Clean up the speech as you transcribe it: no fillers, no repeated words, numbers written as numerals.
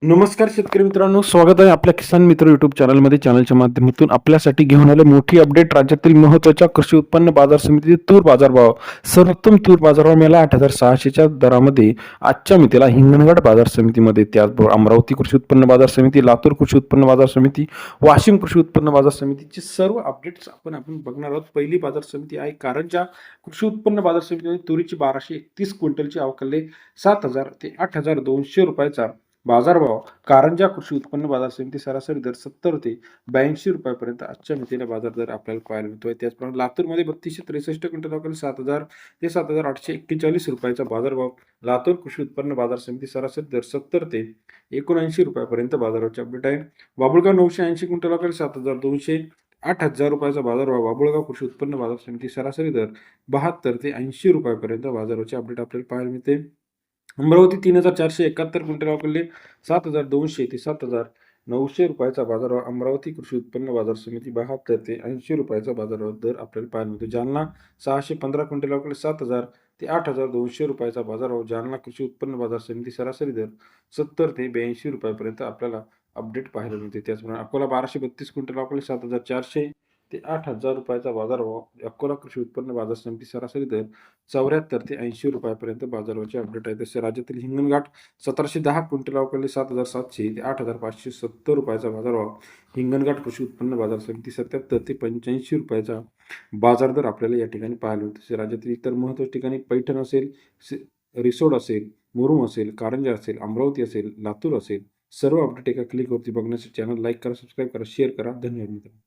नमस्कार शेतकरी मित्रांनो, स्वागत आहे आपल्या किसान मित्र युट्यूब चॅनलमध्ये. चॅनलच्या माध्यमातून आपल्यासाठी घेऊन आले मोठी अपडेट. राज्यातील महत्त्वाच्या कृषी उत्पन्न बाजार समितीचे तूर बाजारभाव. सर्वोत्तम तूर बाजारभाव मिळाला 8,600च्या दरामध्ये आजच्या मितीला हिंगणघाट बाजार समितीमध्ये. त्याचबरोबर अमरावती कृषी उत्पन्न बाजार समिती, लातूर कृषी उत्पन्न बाजार समिती, वाशिम कृषी उत्पन्न बाजार समितीचे सर्व अपडेट्स आपण बघणार आहोत. पहिली बाजार समिती आहे कारंजा कृषी उत्पन्न बाजार समितीमध्ये तुरीची 1231 क्विंटलची अवकाले 7,000 ते 8,200 रुपयाचा बाजारभाव. कारंजा कृषी उत्पन्न बाजार समिती सरासरी दर 70 ते 82 रुपयापर्यंत आजच्या मितीला बाजार दर आपल्याला पाहायला मिळतोय. त्याचप्रमाणे लातूरमध्ये 3263 क्विंटल अवकाळी 7,000 ते 7,841 रुपयाचा बाजारभाव. लातूर कृषी उत्पन्न बाजार समिती सरासरी दर 70 ते 79 रुपयापर्यंत बाजाराची अपडेट आहे. बाबुळगाव 980 क्विंटल अवकाळी 7,200 8,000 रुपयाचा बाजारभाव. बाबुळगाव कृषी उत्पन्न बाजार समिती सरासरी दर 72 ते 80 रुपयापर्यंत बाजाराची अपडेट आपल्याला पाहायला मिळते. अमरावती 3,471 क्विंटल अवकाळी 7,200 ते 7,900 रुपयाचा बाजारभाव. अमरावती कृषी उत्पन्न बाजार समिती 72 ते 80 रुपयाचा बाजारभाव दर आपल्याला पाहायला मिळतो. जालना 615 क्विंटल अवकाळी 7,000 ते 8,200 रुपयाचा बाजारभाव. जालना कृषी उत्पन्न बाजार समिती सरासरी दर 70 ते 82 रुपयापर्यंत आपल्याला अपडेट पाहायला मिळते. त्याचप्रमाणे अकोला 1232 क्विंटल अवकाळी 7,400 ते 8,000 रुपयाचा बाजारभाव. अकोला कृषी उत्पन्न बाजार समिती सरासरी दर 74 ते 80 रुपयापर्यंत बाजाराचे अपडेट आहे. तसे राज्यातील हिंगणघाट 1710 क्विंटल अवकाळी 7,700 ते 8,570 रुपयाचा बाजारभाव. हिंगणघाट कृषी उत्पन्न बाजार समिती 77 ते 85 रुपयाचा बाजार दर आपल्याला या ठिकाणी पाहायला मिळतो. तसे राज्यातील इतर महत्त्वाच्या ठिकाणी पैठण असेल, रिसोड असेल, मुरुम असेल, कारंजा असेल, अमरावती असेल, लातूर असेल, सर्व अपडेट एका क्लिकवरती बघण्यासाठी चॅनल लाईक करा, सबस्क्राईब करा, शेअर करा. धन्यवाद मित्रांनो.